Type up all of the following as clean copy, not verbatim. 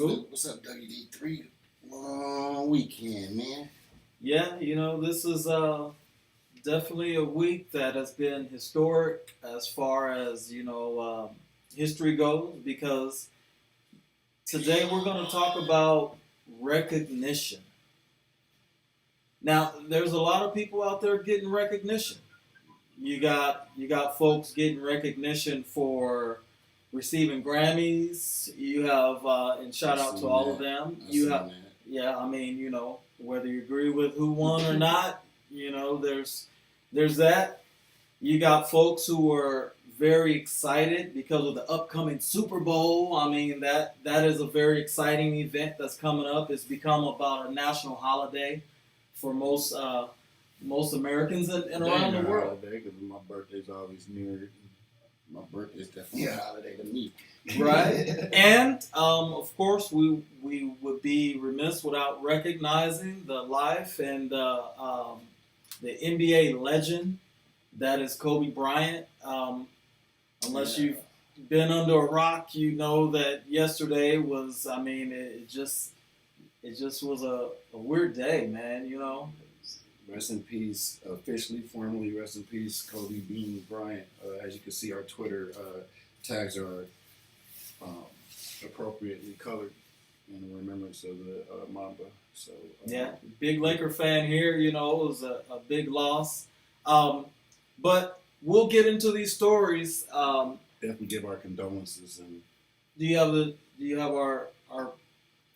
Magoo. What's up, WD3? Long weekend, man. Yeah, this is definitely a week that has been historic as far as, history goes, because today we're going to talk about recognition. Now, there's a lot of people out there getting recognition. You got folks getting recognition for receiving Grammys. You have and shout out to all of them. Yeah, I mean, whether you agree with who won or not, there's that. You got folks who are very excited because of the upcoming Super Bowl. I mean, that is a very exciting event that's coming up. It's become about a national holiday for most Americans and around the world. Because my birthday's always near. My birthday's definitely a holiday to me. Right. And, of course, we would be remiss without recognizing the life and the NBA legend that is Kobe Bryant. Unless you've been under a rock, you know that yesterday was, it just was a weird day, man, Rest in peace, officially, formally, rest in peace, Kobe Bean Bryant. As you can see, our Twitter tags are appropriately colored in remembrance of the Mamba. So yeah, big Laker fan here. It was a big loss. But we'll get into these stories. Definitely give our condolences. And do you have our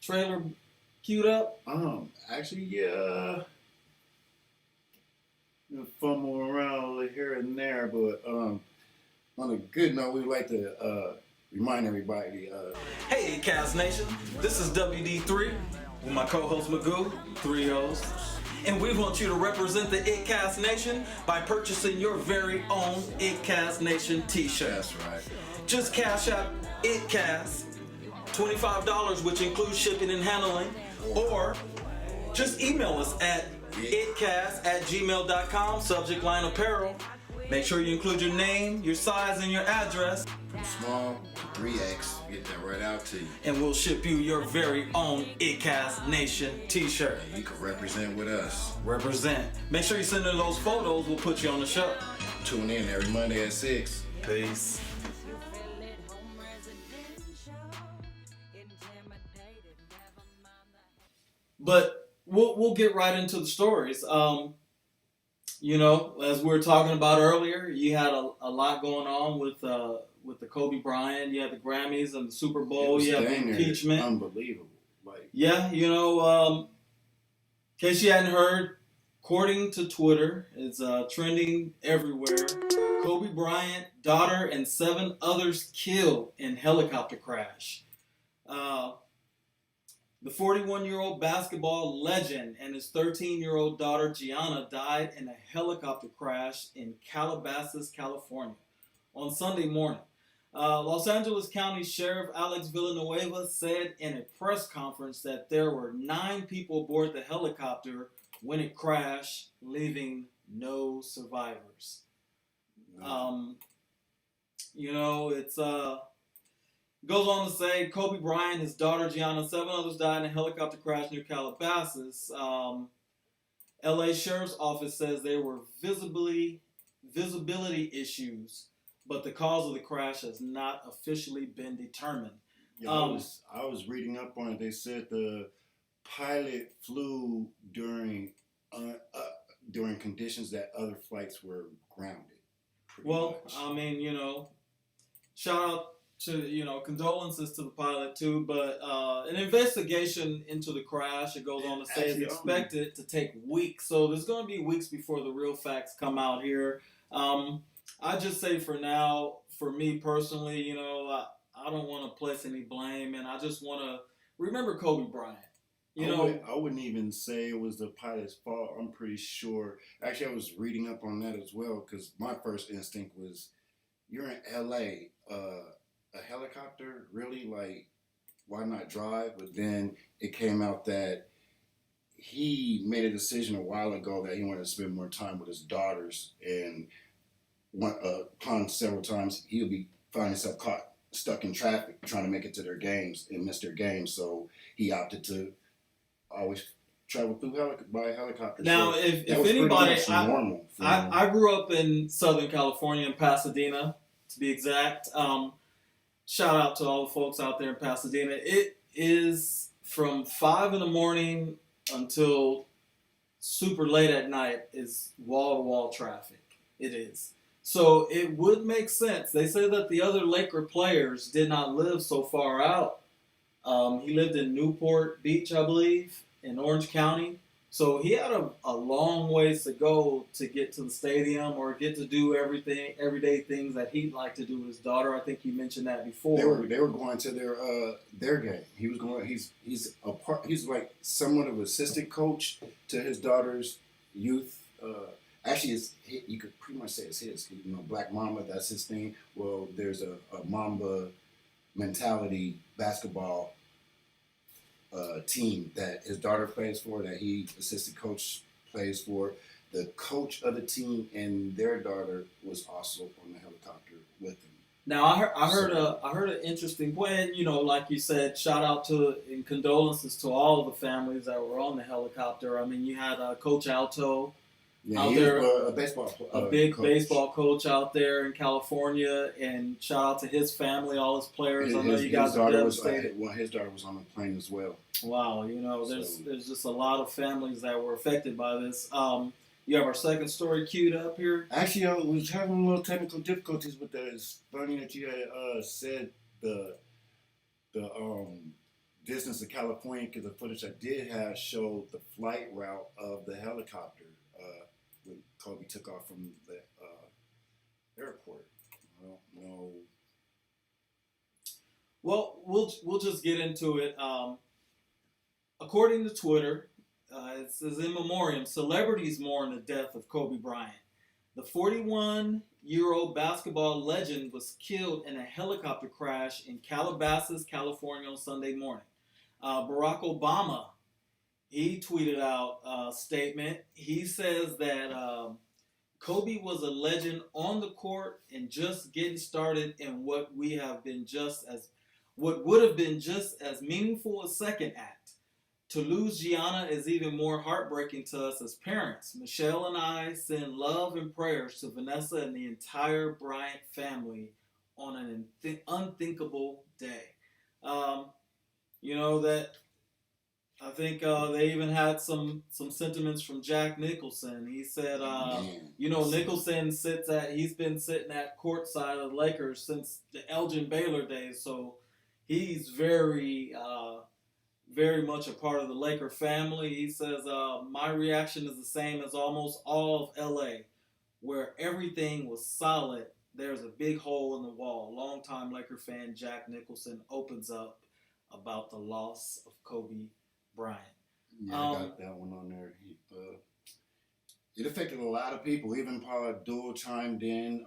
trailer queued up? Actually, yeah. Fumble around here and there, but on a good note, we'd like to remind everybody. Hey, Cast Nation, this is WD3 with my co-host Magoo, 3 O's, and we want you to represent the ItCast Nation by purchasing your very own ItCast Nation T-shirt. That's right. Just cash out ItCast, $25, which includes shipping and handling, or just email us at itcast@gmail.com, subject line apparel. Make sure you include your name, your size, and your address. From small to 3X, get that right out to you. And we'll ship you your very own ItCast Nation t-shirt. You can represent with us. Represent. Make sure you send in those photos. We'll put you on the show. Tune in every Monday at 6. Peace. But we'll get right into the stories. As we were talking about earlier, you had a lot going on with the Kobe Bryant. You had the Grammys and the Super Bowl. You had the impeachment. Unbelievable. Yeah, in case you hadn't heard, according to Twitter, it's trending everywhere. Kobe Bryant, daughter, and 7 others killed in helicopter crash. The 41-year-old basketball legend and his 13-year-old daughter, Gianna, died in a helicopter crash in Calabasas, California, on Sunday morning. Los Angeles County Sheriff Alex Villanueva said in a press conference that there were 9 people aboard the helicopter when it crashed, leaving no survivors. It's... Goes on to say, Kobe Bryant, his daughter Gianna, 7 others died in a helicopter crash near Calabasas. LA Sheriff's Office says there were visibility issues, but the cause of the crash has not officially been determined. Yeah, I was reading up on it. They said the pilot flew during conditions that other flights were grounded. Well, much. Shout out to, condolences to the pilot too, but an investigation into the crash, it goes on to say, is expected to take weeks. So there's going to be weeks before the real facts come out here. I just say for now, for me personally, I don't want to place any blame, and I just want to remember Kobe Bryant. I wouldn't even say it was the pilot's fault. I'm pretty sure. Actually, I was reading up on that as well, because my first instinct was, you're in L.A., a helicopter, really? Why not drive? But then it came out that he made a decision a while ago that he wanted to spend more time with his daughters, and upon several times he'll be finding himself caught stuck in traffic trying to make it to their games and miss their games. So he opted to always travel by helicopter. Now, so if that was pretty anybody, much normal for him. I grew up in Southern California, in Pasadena, to be exact. Shout out to all the folks out there in Pasadena. It is from 5 in the morning until super late at night is wall-to-wall traffic. It is. So it would make sense. They say that the other Laker players did not live so far out. He lived in Newport Beach, I believe, in Orange County. So he had a long ways to go to get to the stadium or get to do everyday things that he'd like to do with his daughter. I think you mentioned that before. They were going to their game. He was going. He's a part. He's like somewhat of an assistant coach to his daughter's youth. Actually, you could pretty much say it's his. Black Mamba. That's his thing. Well, there's a Mamba mentality basketball team that his daughter plays for, that he assistant coach plays for. The coach of the team and their daughter was also on the helicopter with him. Now I heard an interesting point. Like you said, shout out to and condolences to all of the families that were on the helicopter. I mean, you had Coach Alto. Yeah, out there, a baseball a big coach. baseball coach out there in California, and shout out to his family, all his players. I know you guys are devastated. His daughter was on the plane as well. Wow, there's just a lot of families that were affected by this. You have our second story queued up here. Actually, I was having a little technical difficulties with that. It's funny that you had said the distance to California, because the footage I did have showed the flight route of the helicopter when Kobe took off from the airport. I don't know. Well, we'll just get into it. According to Twitter, it says in memoriam, celebrities mourn the death of Kobe Bryant. The 41-year-old basketball legend was killed in a helicopter crash in Calabasas, California on Sunday morning. Barack Obama, he tweeted out a statement. He says that Kobe was a legend on the court and just getting started in what would have been just as meaningful a second act. To lose Gianna is even more heartbreaking to us as parents. Michelle and I send love and prayers to Vanessa and the entire Bryant family on an unthinkable day. That I think they even had some sentiments from Jack Nicholson. He said, Nicholson he's been sitting at courtside of the Lakers since the Elgin Baylor days, so he's very much a part of the Laker family. He says, my reaction is the same as almost all of LA, where everything was solid. There's a big hole in the wall. Longtime Laker fan Jack Nicholson opens up about the loss of Kobe Bryant. Yeah, I got that one on there. It affected a lot of people. Even Paula Abdul chimed in.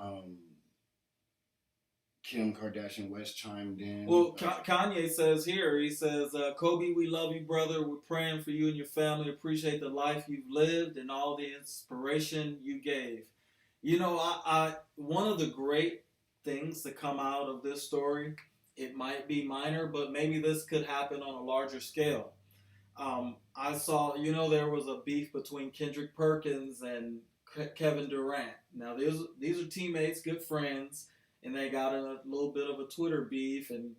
Kim Kardashian West chimed in. Well, Kanye says here, he says, Kobe, we love you, brother. We're praying for you and your family. Appreciate the life you've lived and all the inspiration you gave. I one of the great things to come out of this story, it might be minor, but maybe this could happen on a larger scale. I saw, there was a beef between Kendrick Perkins and Kevin Durant. Now, these are teammates, good friends, and they got in a little bit of a Twitter beef and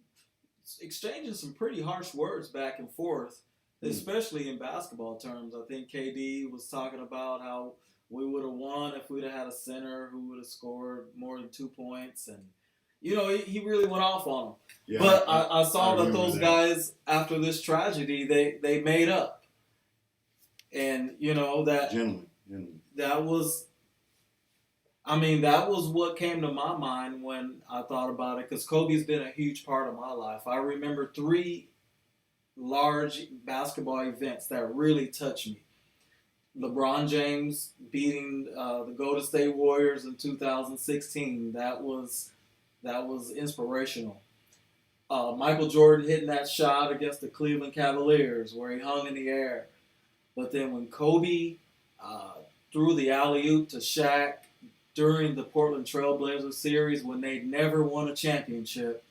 exchanging some pretty harsh words back and forth, especially in basketball terms. I think KD was talking about how we would have won if we'd have had a center who would have scored more than 2 points, and he really went off on him. Yeah, but I saw that those guys, after this tragedy, they made up. And, that Gentlemen. that was what came to my mind when I thought about it, because Kobe's been a huge part of my life. I remember 3 large basketball events that really touched me. LeBron James beating the Golden State Warriors in 2016. That was inspirational. Michael Jordan hitting that shot against the Cleveland Cavaliers where he hung in the air. But then when Kobe threw the alley-oop to Shaq during the Portland Trail Blazers series when they'd never won a championship,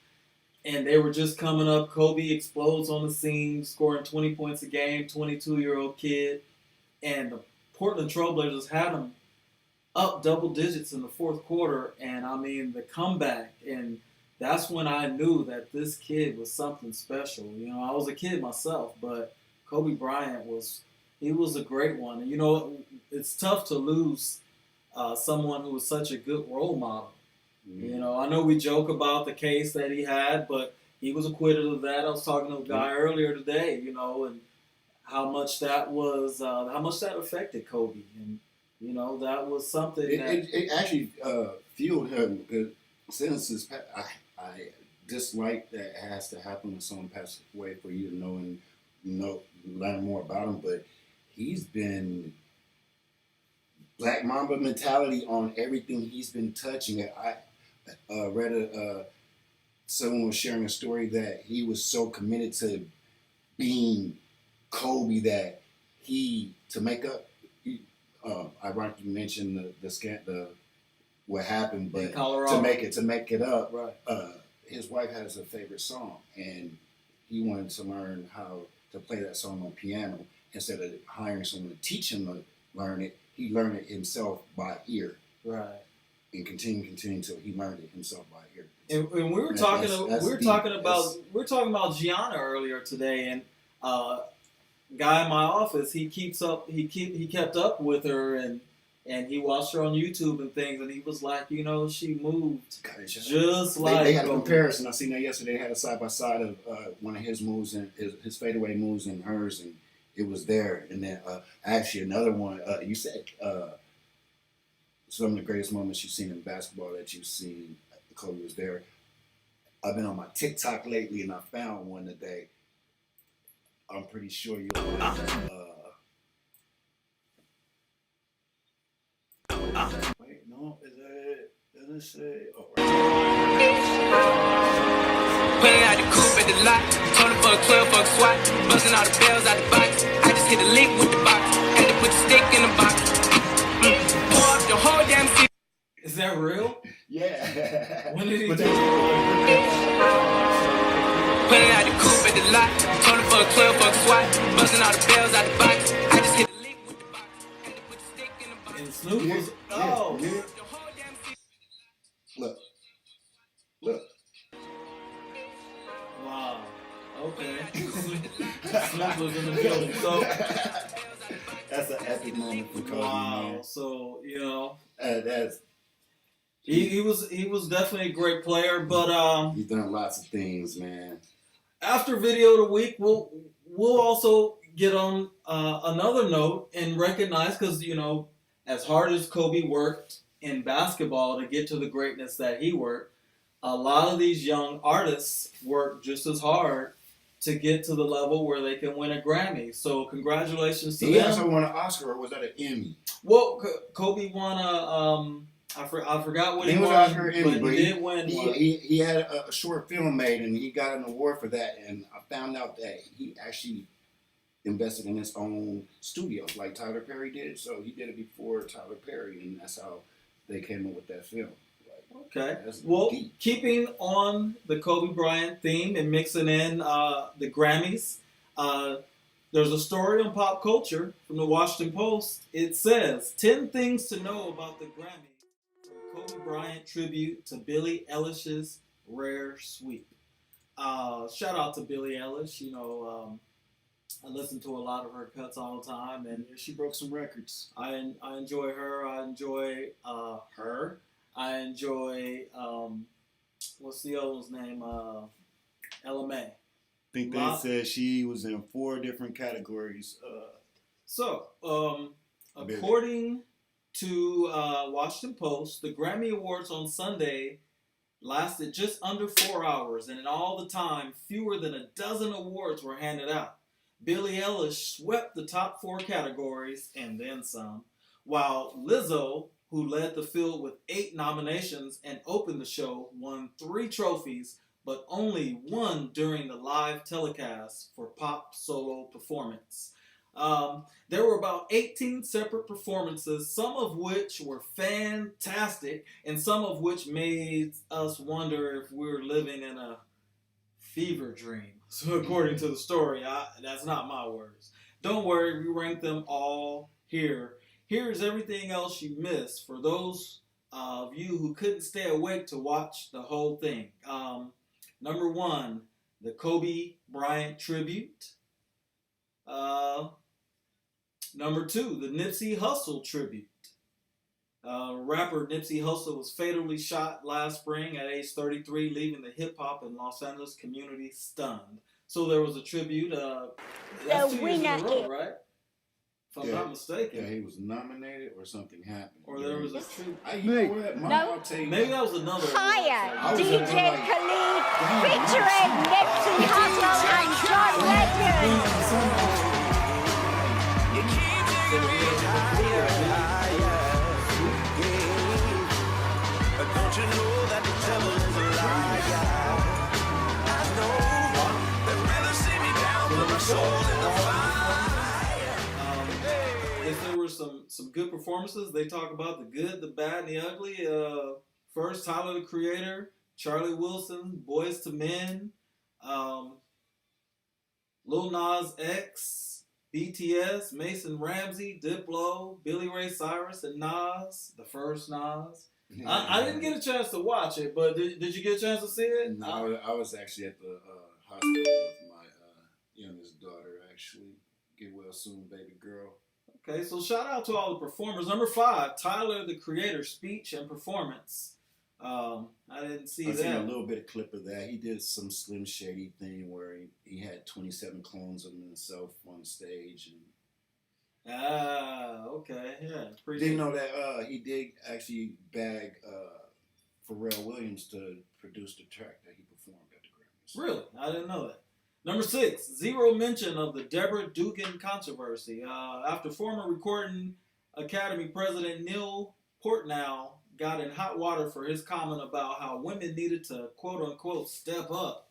and they were just coming up. Kobe explodes on the scene, scoring 20 points a game, 22-year-old kid, and the Portland Trailblazers had him up double digits in the fourth quarter, and I mean the comeback, and that's when I knew that this kid was something special. You know, I was a kid myself, but Kobe Bryant he was a great one. And you know, it's tough to lose someone who was such a good role model. You know, I know we joke about the case that he had, but he was acquitted of that. I was talking to a guy earlier today, you know, and how much that affected Kobe, and you know that was something it actually fueled him because since his I dislike that it has to happen when someone passes away for you to learn more about him, but he's been Black Mamba mentality on everything he's been touching. I read someone was sharing a story that he was so committed to being Kobe that to make up. Ironically, you mentioned the what happened, but to make it up, right. His wife has a favorite song, and he wanted to learn how to play that song on piano instead of hiring someone to teach him to learn it. He learned it himself by ear, right, and continue until he learned it himself by ear. And we were talking about Gianna earlier today, and guy in my office, he kept up with her, and he watched her on YouTube and things, and he was like, you know, she moved just like they had a comparison. I seen that yesterday. They had a side by side of one of his moves and his fadeaway moves and hers, and it was there. And then actually another one. You said some of the greatest moments you've seen in basketball that you've seen. Kobe was there. I've been on my TikTok lately, and I found one today. I'm pretty sure you'll wait, no, is that it? Does it say? Oh, right. Pulling out the coupe at the lot, told him for a 12 fuck swat, busting all the bells out the box. I just hit a lick with the box, had to put the stick in the box. Pour up the whole damn seat. Is that real? Yeah. When did he do it? Pulling out the coupe at the lot, told him for a 12 fuck swat, busting all the bells out the box. I just hit a lick with the box, had to put the stick in the box. And Snoop was Look. Wow. Okay. Snoop was in the building. So that's an epic moment for Kobe. Wow. Man. So you know, that's he was definitely a great player, but he's done lots of things, man. After video of the week, we'll also get on another note and recognize, because you know, as hard as Kobe worked in basketball to get to the greatness that he worked, a lot of these young artists work just as hard to get to the level where they can win a Grammy. So congratulations to them. He also won an Oscar, or was that an Emmy? Well, Kobe won a I forgot what he won, Oscar, Emmy, but he did win one. He had a short film made, and he got an award for that. And I found out that he actually invested in his own studio, like Tyler Perry did. So he did it before Tyler Perry, and that's how they came up with that film. Okay. Well, keeping on the Kobe Bryant theme and mixing in the Grammys, there's a story on Pop Culture from the Washington Post. It says 10 things to know about the Grammys. Kobe Bryant tribute to Billie Eilish's Rare Sweep. Shout out to Billie Eilish. You know, I listen to a lot of her cuts all the time, and she broke some records. I enjoy her. I enjoy her. I enjoy what's the other one's name? LMA. I think they said she was in 4 different categories. According to Washington Post, the Grammy Awards on Sunday lasted just under 4 hours, and in all the time, fewer than a dozen awards were handed out. Billie Eilish swept the top 4 categories and then some, while Lizzo, who led the field with 8 nominations and opened the show, won 3 trophies, but only 1 during the live telecast for pop solo performance. There were about 18 separate performances, some of which were fantastic, and some of which made us wonder if we were living in a fever dream. So according to the story, that's not my words. Don't worry, we ranked them all here. Here's everything else you missed for those of you who couldn't stay awake to watch the whole thing. Number 1, the Kobe Bryant tribute. Number 2, the Nipsey Hussle tribute. Rapper Nipsey Hussle was fatally shot last spring at age 33, leaving the hip-hop and Los Angeles community stunned. So there was a tribute. That's 2 years in a row, right? If I'm not mistaken. Yeah, he was nominated or something happened. Or there was a tribute. I'll tell you Maybe that was another Higher, was DJ like, Khalid featuring Nipsey Hussle and John Legend. Don't you know that the devil is a liar? I know they'd rather see me down than my soul in the fire. If there were some good performances, they talk about the good, the bad, and the ugly. First, Tyler the Creator, Charlie Wilson, Boys to Men, Lil Nas X, BTS, Mason Ramsey, Diplo, Billy Ray Cyrus, and Nas, the first Nas. I didn't get a chance to watch it, but did you get a chance to see it? No, I was actually at the hospital with my youngest daughter, actually. Get well soon, baby girl. Okay, so shout out to all the performers. Number 5, Tyler the Creator, speech and performance. I didn't see that. I seen a little bit of clip of that. He did some Slim Shady thing where he had 27 clones of himself on stage. Okay, yeah. Didn't know that he did actually bag Pharrell Williams to produce the track that he performed at the Grammys. Really? I didn't know that. Number 6, zero mention of the Deborah Dugan controversy. After former Recording Academy President Neil Portnow got in hot water for his comment about how women needed to quote-unquote step up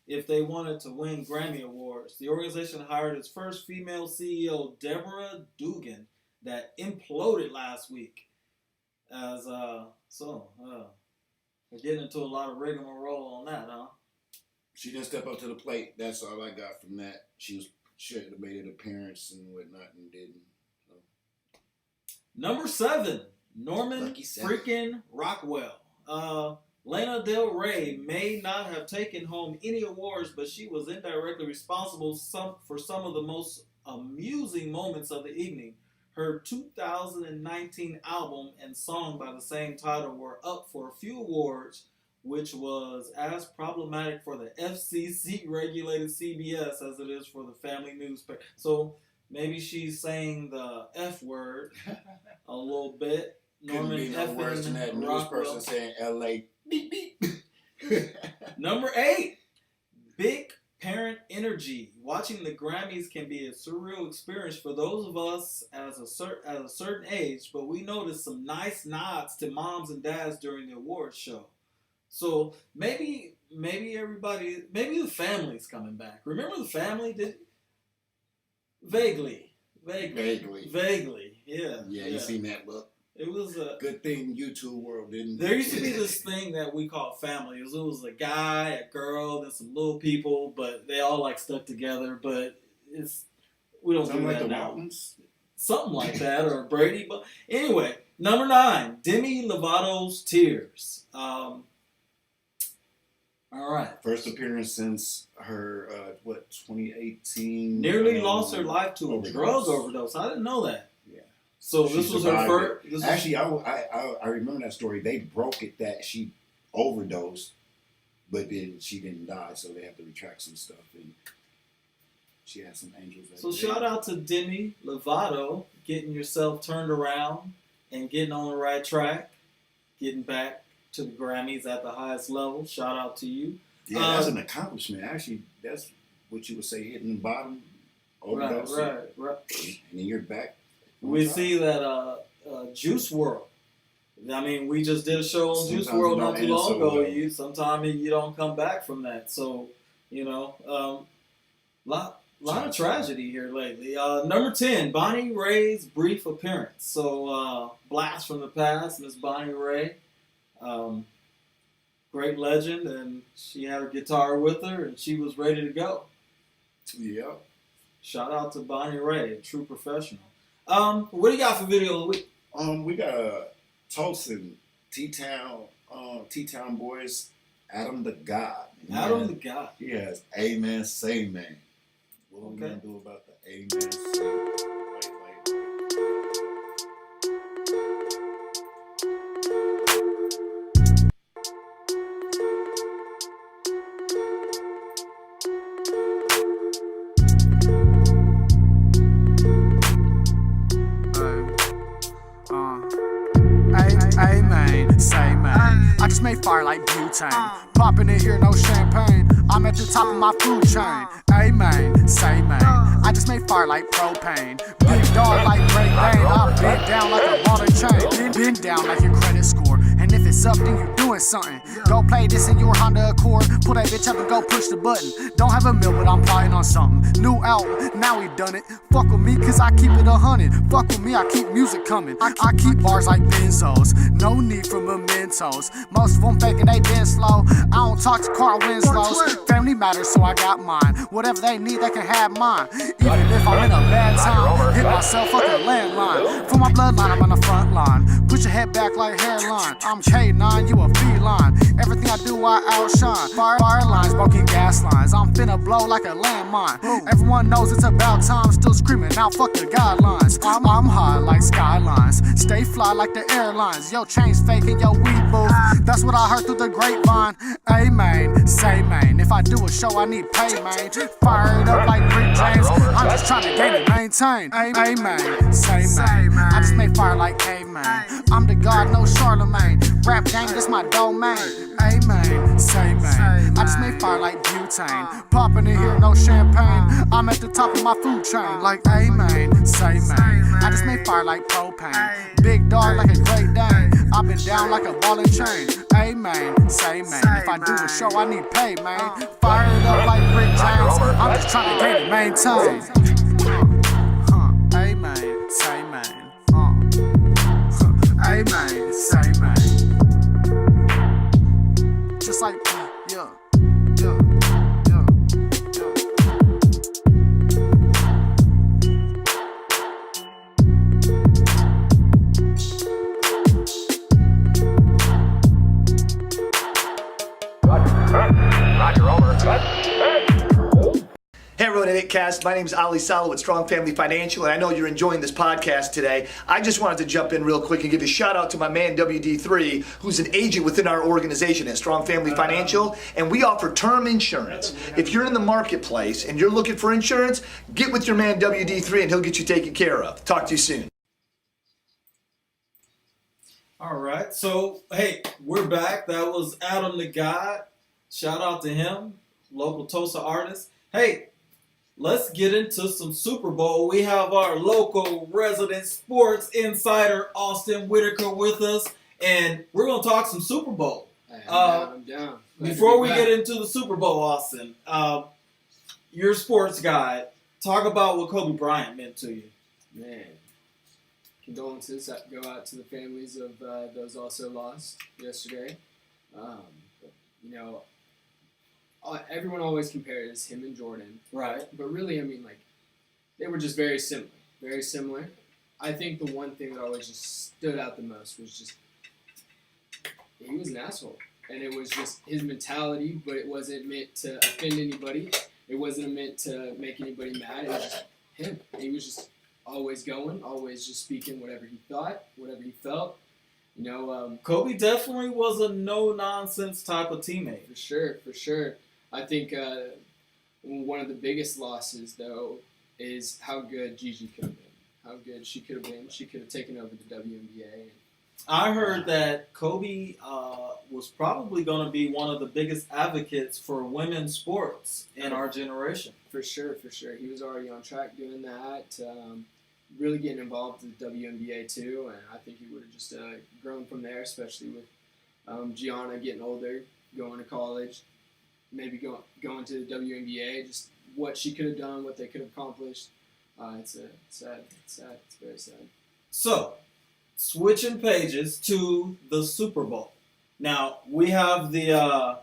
if they wanted to win Grammy Awards. The organization hired its first female CEO, Deborah Dugan, that imploded last week. We're getting into a lot of rigmarole on that, huh? She didn't step up to the plate. That's all I got from that. She should have made an appearance and whatnot and didn't. So. Number 7, Norman freaking Rockwell. Lana Del Rey may not have taken home any awards, but she was indirectly responsible for some of the most amusing moments of the evening. Her 2019 album and song by the same title were up for a few awards, which was as problematic for the FCC-regulated CBS as it is for the family newspaper. So maybe she's saying the F word a little bit. Couldn't be no worse than that news person saying L.A. beep beep. Number 8, big parent energy. Watching the Grammys can be a surreal experience for those of us at a certain age, but we noticed some nice nods to moms and dads during the awards show. So maybe everybody, maybe the family's coming back. Remember the family? Vaguely. Yeah. Yeah, you seen that look. It was a good thing YouTube world didn't. There used to be this thing that we call family. It was a guy, a girl, then some little people, but they all like stuck together. But we don't do that now. Mountains? Something like that, or Brady. But anyway, number 9, Demi Lovato's Tears. All right. First appearance since her 2018. Nearly lost her life to a drug overdose. I didn't know that. So this was her first. Actually, I remember that story. They broke it that she overdosed, but then she didn't die, so they have to retract some stuff. And she had some angels. So shout out to Demi Lovato getting yourself turned around and getting on the right track, getting back to the Grammys at the highest level. Shout out to you. Yeah, that's an accomplishment. Actually, that's what you would say hitting the bottom. Overdose. Right. And then you're back. We see that Juice WRLD. I mean, we just did a show on Juice WRLD not too long ago. Sometimes you don't come back from that. So, lot of tragedy here lately. Number 10, Bonnie Raitt's brief appearance. So, blast from the past, Miss Bonnie Raitt. great legend, and she had her guitar with her, and she was ready to go. Yep. Shout out to Bonnie Ray, a true professional. What do you got for video of the week? We got Tulsa T-Town boys, Adam the God. Adam the God. He has Amen, Say Man. What are we Okay. gonna do about the Amen, Say Man? Wait. Amen, say man. I just made fire like butane. Popping in here, no champagne. I'm at the top of my food chain. Amen, say man. I just made fire like propane. Big dog like Great Dane. I bend down like a ball and chain. Bend down like your credit score. And if it's up, then you're doing something. Go play this in your Honda Accord. Pull that bitch up and go push the button. Don't have a meal, but I'm plotting on something. New album, now we done it. Fuck with me, cause I keep it 100. Fuck with me, I keep music coming. I keep bars like benzos. No need for mementos. Most of them faking, they been slow. I don't talk to Carl Winslows. Family matters, so I got mine. Whatever they need, they can have mine. Even if I'm in a bad time, hit myself like a landline. For my bloodline, I'm on the front line. Put your head back like hairline. I'm K9, you a feline. Everything I do, I outshine. Fire lines, broken gas lines. I'm finna blow like a landmine. Everyone knows it's about time. Still screaming, now fuck the guidelines. I'm high like skylines. Stay fly like the airlines. Yo, chains faking, yo, weed booth. That's what I heard through the grapevine. Amen, say man. If I do a show, I need pay, man. Fired up like Rick James. I'm just trying to gain and maintain. Amen, say man. I just made fire like caveman. I'm the god, no Charlemagne. Rap game, this my domain. Amen, say man. I just made fire like butane. Popping in here, no champagne. I'm at the top of my food chain. Like amen, say man. I just made fire like propane. Big dog like a Great Dane. I've been down like a ball and chain. Amen, say man. If I do a show, I need pay, man. Fired up like Rick James. I'm just trying to gain and maintain. Amen, say man. Amen, say man. Just like, yeah. Hey everyone at ItCast, my name is Ali Salo with Strong Family Financial, and I know you're enjoying this podcast today. I just wanted to jump in real quick and give a shout out to my man WD3, who's an agent within our organization at Strong Family Financial, and we offer term insurance. If you're in the marketplace and you're looking for insurance, get with your man WD3 and he'll get you taken care of. Talk to you soon. All right, so hey, we're back. That was Adam the God. Shout out to him, local Tulsa artist. Hey, let's get into some Super Bowl. We have our local resident sports insider, Austin Whitaker, with us, and we're going to talk some Super Bowl. I'm down. Before we get into the Super Bowl, Austin, you're a sports guy. Talk about what Kobe Bryant meant to you. Man, condolences go out to the families of those also lost yesterday. You know, everyone always compares him and Jordan. Right. But really, I mean, like, they were just very similar. Very similar. I think the one thing that always just stood out the most was just he was an asshole. And it was just his mentality, but it wasn't meant to offend anybody. It wasn't meant to make anybody mad. It was just him. He was just always going, always just speaking whatever he thought, whatever he felt. You know, Kobe definitely was a no-nonsense type of teammate. For sure. I think one of the biggest losses, though, is how good Gigi could have been. How good she could have been. She could have taken over the WNBA. I heard that Kobe was probably going to be one of the biggest advocates for women's sports in our generation. For sure. He was already on track doing that. Really getting involved with the WNBA too, and I think he would have just grown from there, especially with Gianna getting older, going to college, maybe going to the WNBA. Just what she could have done, what they could have accomplished. It's sad. It's very sad. So, switching pages to the Super Bowl. Now we have the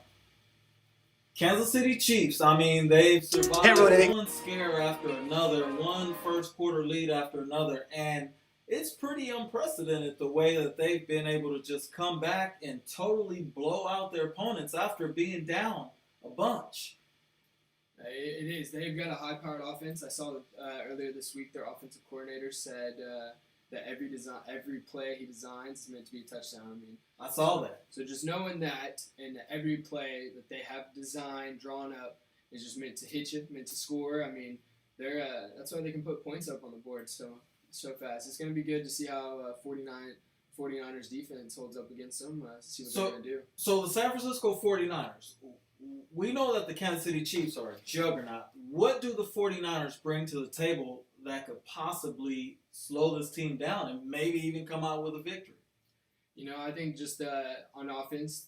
Kansas City Chiefs. I mean, they've survived one scare after another, one first quarter lead after another, and it's pretty unprecedented the way that they've been able to just come back and totally blow out their opponents after being down a bunch. It is. They've got a high-powered offense. I saw earlier this week their offensive coordinator said that every play he designs is meant to be a touchdown. I mean, I saw that. So just knowing that, and that every play that they have designed, drawn up, is just meant to hit you, meant to score. I mean, that's why they can put points up on the board so fast. It's going to be good to see how 49ers defense holds up against them, see what they're going to do. So the San Francisco 49ers, we know that the Kansas City Chiefs are a juggernaut. What do the 49ers bring to the table that could possibly slow this team down and maybe even come out with a victory? You know, I think just on offense,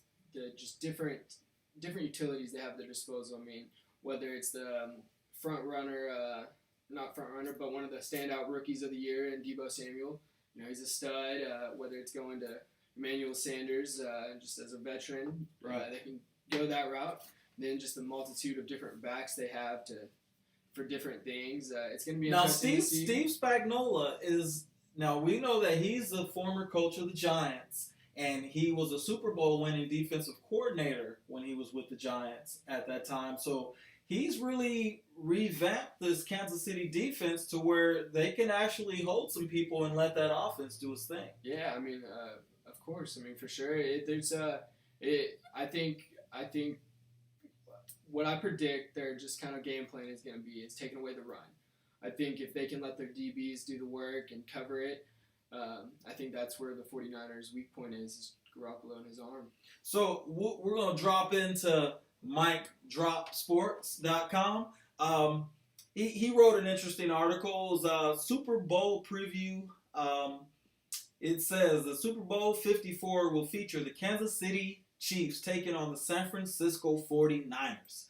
just different utilities they have at their disposal. I mean, whether it's the front runner, not front runner, but one of the standout rookies of the year in Deebo Samuel. You know, he's a stud. Whether it's going to Emmanuel Sanders, just as a veteran, they can go that route. And then just the multitude of different backs they have for different things. It's going to be interesting to see. Steve Spagnuolo is. Now, we know that he's the former coach of the Giants, and he was a Super Bowl winning defensive coordinator when he was with the Giants at that time. So he's really revamped this Kansas City defense to where they can actually hold some people and let that offense do its thing. Yeah, I mean, of course. I mean, for sure. I think what I predict their just kind of game plan is going to be is taking away the run. I think if they can let their DBs do the work and cover it, I think that's where the 49ers' weak point is Garoppolo and his arm. So we're going to drop into MikeDropSports.com. He wrote an interesting article. It was a Super Bowl preview. It says the Super Bowl 54 will feature the Kansas City Chiefs taking on the San Francisco 49ers.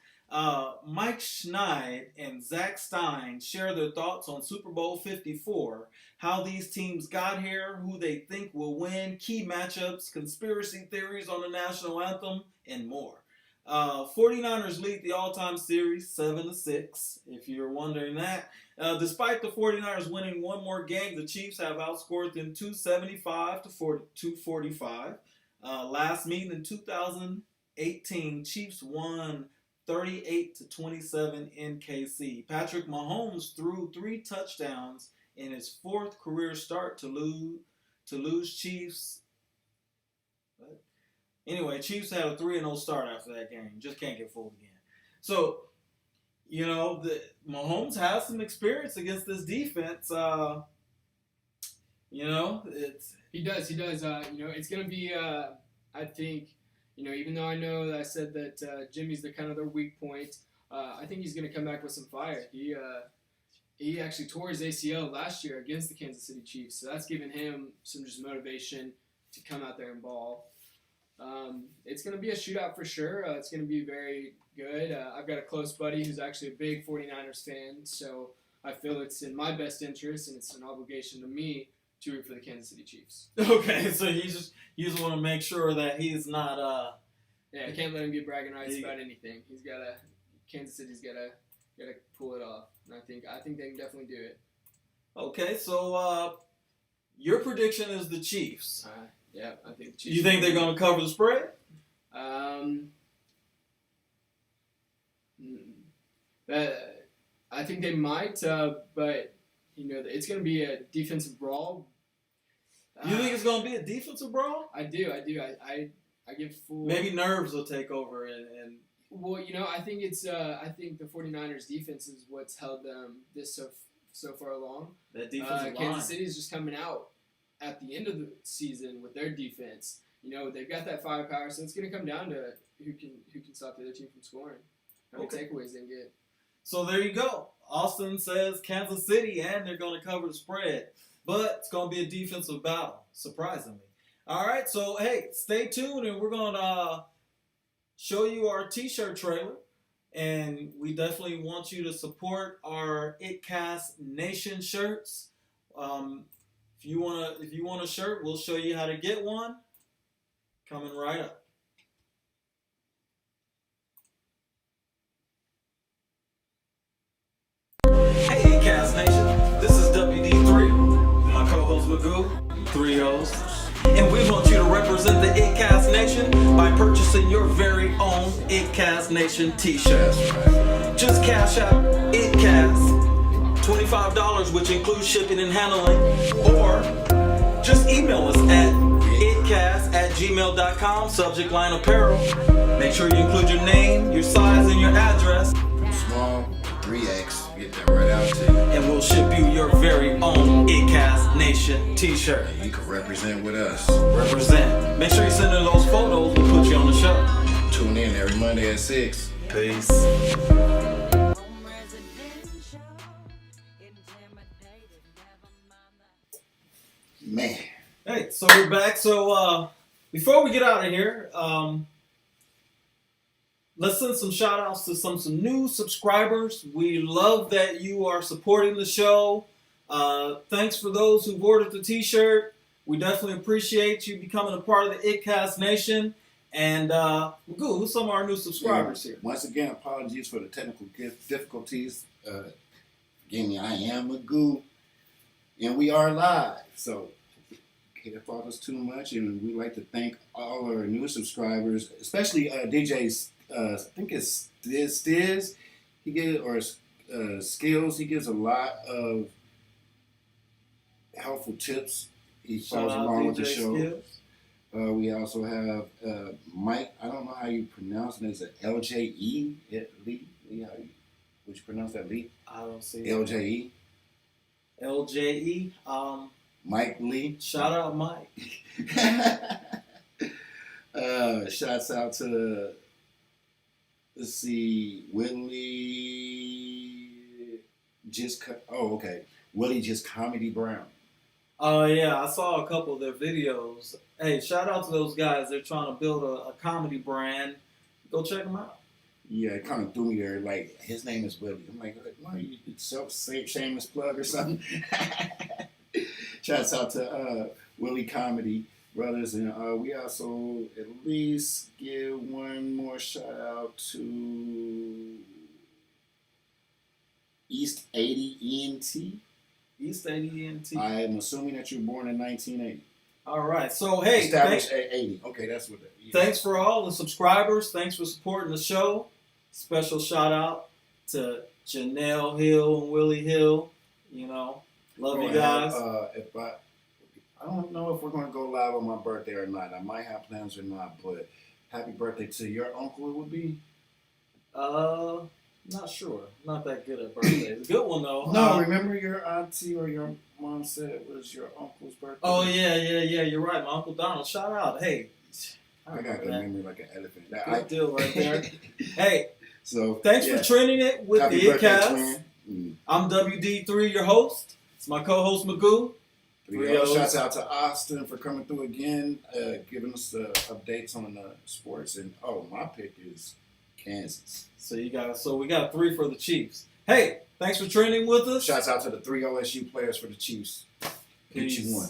Mike Schneid and Zach Stein share their thoughts on Super Bowl 54, how these teams got here, who they think will win, key matchups, conspiracy theories on the national anthem, and more. 49ers lead the all-time series 7-6, if you're wondering that. Despite the 49ers winning one more game, the Chiefs have outscored them 275 to 245. Last meeting in 2018, Chiefs won 38-27 in KC. Patrick Mahomes threw 3 touchdowns in his 4th career start to lose Chiefs. Anyway, Chiefs had a 3-0 start after that game. Just can't get fooled again. So, you know, Mahomes has some experience against this defense. You know, he does. You know, it's going to be, I think, you know, even though I know that I said that Jimmy's the kind of their weak point, I think he's going to come back with some fire. He actually tore his ACL last year against the Kansas City Chiefs, so that's given him some just motivation to come out there and ball. It's going to be a shootout for sure. It's going to be very good. I've got a close buddy who's actually a big 49ers fan, so I feel it's in my best interest and it's an obligation to me to root for the Kansas City Chiefs. Okay, so you just want to make sure that he's not. Yeah, I can't let him get bragging rights about anything. Kansas City's gotta pull it off, and I think they can definitely do it. Okay, so your prediction is the Chiefs. Yeah, I think the Chiefs. You think they're going to cover the spread? I think they might, but you know, it's going to be a defensive brawl. You think it's going to be a defensive brawl? I do. I give full. Maybe nerves will take over and. Well, you know, I think it's. I think the 49ers defense is what's held them this so far along. That defensive line. Kansas City is just coming out at the end of the season with their defense. You know, they've got that firepower, so it's going to come down to who can stop the other team from scoring. How many takeaways they can get. So there you go. Austin says Kansas City, and they're going to cover the spread. But it's going to be a defensive battle, surprisingly. All right, so, hey, stay tuned, and we're going to show you our T-shirt trailer. And we definitely want you to support our ItCast Nation shirts. If you want a shirt, we'll show you how to get one. Coming right up. ItCast Nation. This is WD3, my co-host Magoo, 3 hosts. And we want you to represent the ItCast Nation by purchasing your very own ItCast Nation t-shirt. Just cash out ItCast, $25, which includes shipping and handling, or just email us at itcast@gmail.com, subject line apparel. Make sure you include your name, your size, and your address. Small 3X, get that right out to you. And we'll ship you your very own ItCast Nation t-shirt. You can represent with us. Represent. Make sure you send in those photos. We'll put you on the show. Tune in every Monday at 6. Peace. Man. Hey, so we're back. So before we get out of here, let's send some shout outs to some new subscribers. We love that you are supporting the show. Thanks for those who've ordered the t-shirt. We definitely appreciate you becoming a part of the ItCast Nation. And who's some of our new subscribers here? Once again, apologies for the technical difficulties. Again, I am Magoo, and we are live. So can't fault us too much, and we'd like to thank all our new subscribers, especially DJs. I think it's Stiz. He gives Skills. He gives a lot of helpful tips. He follows along with the show. We also have Mike. I don't know how you pronounce it. Is it LJE? Lee? Would you pronounce that, Lee? I don't see LJE. LJE. Mike Lee. Shout out Mike. Shouts out to, let's see, Willie Just Comedy Brown. Oh yeah, I saw a couple of their videos. Hey, shout out to those guys. They're trying to build a comedy brand. Go check them out. Yeah, it kind of threw me there. Like, his name is Willie. I'm like, why you shameless plug or something? Shouts out to Willie Comedy Brothers. And we also at least give one more shout out to East 80 ENT. East 80 ENT. I am assuming that you were born in 1980. All right. So, hey. Established at 80. Okay, that's what that is. Thanks for all the subscribers. Thanks for supporting the show. Special shout out to Janelle Hill and Willie Hill. You know, love you guys. I don't know if we're going to go live on my birthday or not. I might have plans or not, but happy birthday to your uncle, it would be? Not sure. Not that good at birthdays. Good one though. No, remember your auntie or your mom said it was your uncle's birthday? Oh yeah. You're right. My Uncle Donald. Shout out. Hey. I got the memory like an elephant. Good deal right there. Hey. So thanks for training it with happy the birthday, ItCast. twin. I'm WD3, your host. It's my co-host Magoo. Shouts out to Austin for coming through again, giving us the updates on the sports. And my pick is Kansas. So we got 3 for the Chiefs. Hey, thanks for training with us. Shouts out to the 3 OSU players for the Chiefs. Peace. Get you one.